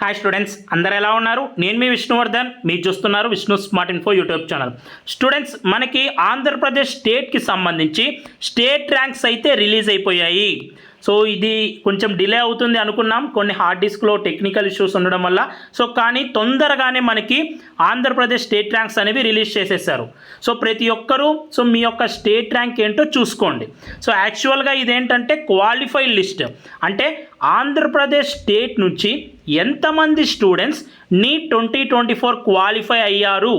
Hi students, అందరు ఎలా ఉన్నారు? నేను మీ విష్ణువర్ధన్, మీరు చూస్తున్నారు Vishnu smart info YouTube channel. Students, మనకి ఆంధ్రప్రదేశ్ స్టేట్కి సంబంధించి స్టేట్ ర్యాంక్స్ అయితే రిలీజ్ అయిపోయాయి. సో ఇది కొంచెం డిలే అవుతుంది అనుకున్నాం, కొన్ని హార్డ్ డిస్క్లో టెక్నికల్ ఇష్యూస్ ఉండడం వల్ల. సో కానీ తొందరగానే మనకి ఆంధ్రప్రదేశ్ స్టేట్ ర్యాంక్స్ అనేవి రిలీజ్ చేసేసారు. సో ప్రతి ఒక్కరూ మీ యొక్క స్టేట్ ర్యాంక్ ఏంటో చూసుకోండి. సో యాక్చువల్గా ఇదేంటంటే క్వాలిఫైడ్ లిస్ట్, అంటే ఆంధ్రప్రదేశ్ స్టేట్ నుంచి ఎంతమంది స్టూడెంట్స్ నీట్ 2024 క్వాలిఫై అయ్యారు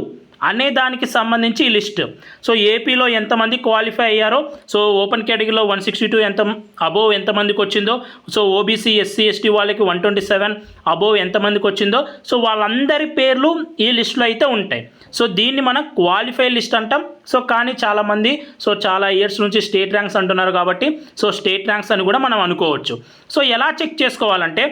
అనే దానికి సంబంధించి ఈ లిస్ట్. సో ఏపీలో ఎంతమంది క్వాలిఫై అయ్యారో, సో ఓపెన్ కేటగిరీలో 162 అబోవ్ ఎంతమందికి వచ్చిందో, సో ఓబీసీ ఎస్సీ ఎస్టీ వాళ్ళకి 127 అబోవ్ ఎంతమందికి వచ్చిందో, సో వాళ్ళందరి పేర్లు ఈ లిస్టులో అయితే ఉంటాయి. సో దీన్ని మనం క్వాలిఫై లిస్ట్ అంటాం. సో కానీ చాలామంది చాలా ఇయర్స్ నుంచి స్టేట్ ర్యాంక్స్ అంటున్నారు కాబట్టి సో స్టేట్ ర్యాంక్స్ అని కూడా మనం అనుకోవచ్చు. సో ఎలా చెక్ చేసుకోవాలంటే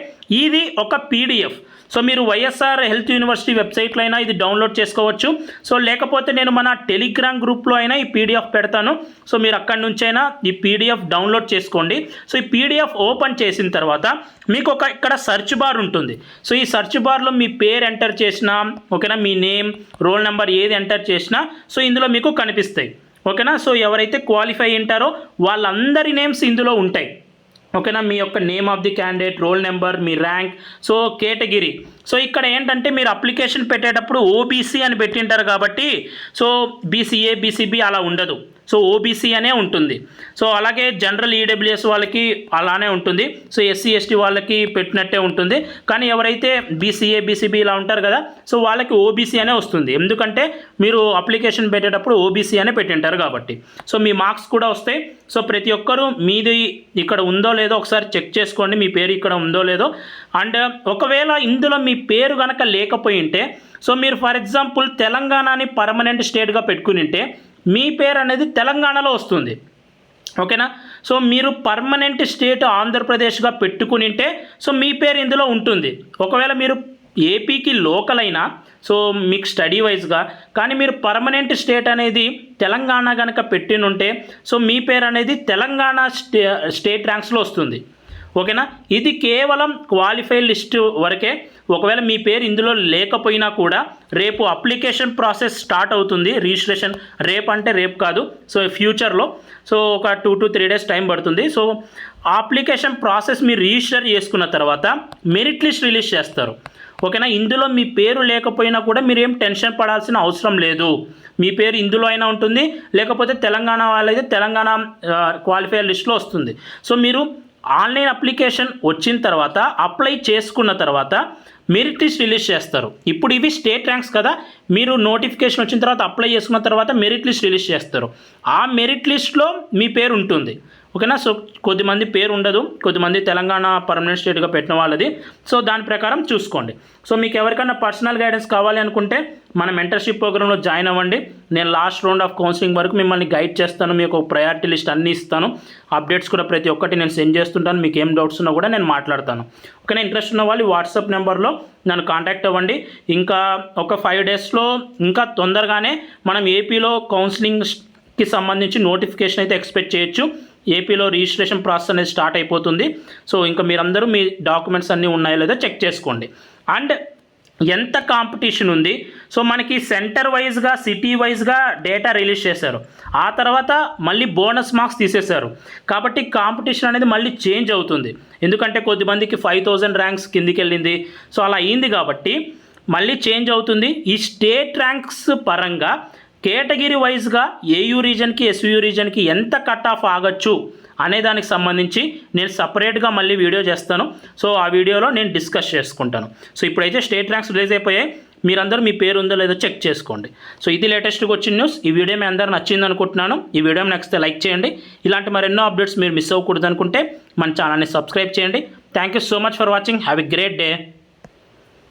ఇది ఒక పీడిఎఫ్. సో మీరు వైఎస్ఆర్ హెల్త్ యూనివర్సిటీ వెబ్సైట్లో అయినా ఇది డౌన్లోడ్ చేసుకోవచ్చు. సో లేకపోతే నేను మన టెలిగ్రామ్ గ్రూప్లో అయినా ఈ పీడిఎఫ్ పెడతాను. సో మీరు అక్కడి నుంచైనా ఈ పీడిఎఫ్ డౌన్లోడ్ చేసుకోండి. సో ఈ పీడిఎఫ్ ఓపెన్ చేసిన తర్వాత మీకు ఇక్కడ సెర్చ్ బార్ ఉంటుంది. సో ఈ సెర్చ్ బార్లో మీ పేరు ఎంటర్ చేసినా, ఓకేనా, మీ నేమ్, రోల్ నెంబర్ ఏది ఎంటర్ చేసినా సో ఇందులో మీకు కనిపిస్తాయి, ఓకేనా. సో ఎవరైతే క్వాలిఫై ఉంటారో వాళ్ళందరి నేమ్స్ ఇందులో ఉంటాయి, ఓకేనా. మీ యొక్క name of the candidate, roll number, me rank, so category. So ఇక్కడ ఏంటంటే మీరు అప్లికేషన్ పెట్టేటప్పుడు ఓబీసీ అని పెట్టింటారు కాబట్టి సో బీసీఏ బీసీబీ అలా ఉండదు, సో ఓబీసీ అనే ఉంటుంది. సో అలాగే జనరల్ ఈడబ్ల్యూఎస్ వాళ్ళకి అలానే ఉంటుంది, సో ఎస్సీ ఎస్టీ వాళ్ళకి పెట్టినట్టే ఉంటుంది. కానీ ఎవరైతే బీసీఏ బీసీబీ ఇలా ఉంటారు కదా, సో వాళ్ళకి ఓబీసీ అనే వస్తుంది, ఎందుకంటే మీరు అప్లికేషన్ పెట్టేటప్పుడు ఓబీసీ అనే పెట్టింటారు కాబట్టి. సో మీ మార్క్స్ కూడా వస్తాయి. సో ప్రతి ఒక్కరూ మీది ఇక్కడ ఉందో లేదో ఒకసారి చెక్ చేసుకోండి, మీ పేరు ఇక్కడ ఉందో లేదో. అండ్ ఒకవేళ ఇందులో మీ పేరు కనుక లేకపోయి ఉంటే, సో మీరు ఫర్ ఎగ్జాంపుల్ తెలంగాణని పర్మనెంట్ స్టేట్గా పెట్టుకుని ఉంటే మీ పేరు అనేది తెలంగాణలో వస్తుంది, ఓకేనా. సో మీరు పర్మనెంట్ స్టేట్ ఆంధ్రప్రదేశ్గా పెట్టుకుని ఉంటే సో మీ పేరు ఇందులో ఉంటుంది. ఒకవేళ మీరు ఏపీకి లోకల్ అయినా సో మీకు స్టడీ వైజ్గా, కానీ మీరు పర్మనెంట్ స్టేట్ అనేది తెలంగాణ కనుక పెట్టినుంటే సో మీ పేరు అనేది తెలంగాణ స్టేట్ ర్యాంక్స్లో వస్తుంది, ఓకేనా. ఇది కేవలం క్వాలిఫైడ్ లిస్ట్ వరకే. ఒకవేళ మీ పేరు ఇందులో లేకపోయినా కూడా రేపు అప్లికేషన్ ప్రాసెస్ స్టార్ట్ అవుతుంది. రిజిస్ట్రేషన్ రేపు అంటే రేపు కాదు, సో ఫ్యూచర్లో సో ఒక 2 to 3 days టైం పడుతుంది. సో అప్లికేషన్ ప్రాసెస్ మీరు రిజిస్టర్ చేసుకున్న తర్వాత మెరిట్ లిస్ట్ రిలీజ్ చేస్తారు, ఓకేనా. ఇందులో మీ పేరు లేకపోయినా కూడా మీరు ఏం టెన్షన్ పడాల్సిన అవసరం లేదు. మీ పేరు ఇందులో అయినా ఉంటుంది, లేకపోతే తెలంగాణ వాళ్ళైతే తెలంగాణ క్వాలిఫైడ్ లిస్ట్లో వస్తుంది. సో మీరు ఆన్లైన్ అప్లికేషన్ వచ్చిన తర్వాత అప్లై చేసుకున్న తర్వాత మెరిట్ లిస్ట్ రిలీజ్ చేస్తారు. ఇప్పుడు ఇవి స్టేట్ ర్యాంక్స్ కదా, మీరు నోటిఫికేషన్ వచ్చిన తర్వాత అప్లై చేసుకున్న తర్వాత మెరిట్ లిస్ట్ రిలీజ్ చేస్తారు. ఆ మెరిట్ లిస్ట్లో మీ పేరు ఉంటుంది, ఓకేనా. సో కొద్దిమంది పేరు ఉండదు, కొద్దిమంది తెలంగాణ పర్మనెంట్ స్టేట్గా పెట్టిన వాళ్ళది. సో దాని ప్రకారం చూసుకోండి. సో మీకు ఎవరికైనా పర్సనల్ గైడెన్స్ కావాలి అనుకుంటే మన మెంటర్షిప్ ప్రోగ్రాంలో జాయిన్ అవ్వండి. నేను లాస్ట్ రౌండ్ ఆఫ్ కౌన్సిలింగ్ వరకు మిమ్మల్ని గైడ్ చేస్తాను, మీకు ప్రయారిటీ లిస్ట్ అన్నీ ఇస్తాను, అప్డేట్స్ కూడా ప్రతి ఒక్కటి నేను సెండ్ చేస్తుంటాను. మీకు ఏం డౌట్స్ ఉన్నా కూడా నేను మాట్లాడతాను, ఓకేనా. ఇంట్రెస్ట్ ఉన్న వాళ్ళు వాట్సాప్ నెంబర్లో నన్ను కాంటాక్ట్ అవ్వండి. ఇంకా ఒక 5 daysలో ఇంకా తొందరగానే మనం ఏపీలో కౌన్సిలింగ్కి సంబంధించి నోటిఫికేషన్ అయితే ఎక్స్పెక్ట్ చేయొచ్చు. ఏపీలో రిజిస్ట్రేషన్ ప్రాసెస్ అనేది స్టార్ట్ అయిపోతుంది. సో ఇంకా మీరందరూ మీ డాక్యుమెంట్స్ అన్నీ ఉన్నాయో లేదో చెక్ చేసుకోండి. అండ్ ఎంత కాంపిటీషన్ ఉంది, సో మనకి సెంటర్ వైజ్గా, సిటీ వైజ్గా డేటా రిలీజ్ చేశారు. ఆ తర్వాత మళ్ళీ బోనస్ మార్క్స్ తీసేశారు కాబట్టి కాంపిటీషన్ అనేది మళ్ళీ చేంజ్ అవుతుంది. ఎందుకంటే కొద్దిమందికి 5000 ర్యాంక్స్ కిందికి వెళ్ళింది, సో అలా అయింది కాబట్టి మళ్ళీ చేంజ్ అవుతుంది. ఈ స్టేట్ ర్యాంక్స్ పరంగా కేటగిరీ వైజ్గా ఏయూ రీజన్కి, ఎస్యూ రీజన్కి ఎంత కట్ ఆఫ్ ఆగచ్చు అనే దానికి సంబంధించి నేను సపరేట్గా మళ్ళీ వీడియో చేస్తాను. సో ఆ వీడియోలో నేను డిస్కస్ చేసుకుంటాను. సో ఇప్పుడైతే స్టేట్ ర్యాంక్స్ రిలీజ్ అయిపోయాయి, మీరందరూ మీ పేరు ఉందో లేదో చెక్ చేసుకోండి. సో ఇది లేటెస్ట్గా వచ్చిన న్యూస్. ఈ వీడియో మీ అందరూ నచ్చింది అనుకుంటున్నాను. ఈ వీడియో నచ్చితే లైక్ చేయండి. ఇలాంటి మరెన్నో అప్డేట్స్ మీరు మిస్ అవ్వకూడదు అనుకుంటే మన ఛానల్ని సబ్స్క్రైబ్ చేయండి. Thank you so much for watching. Have a great day.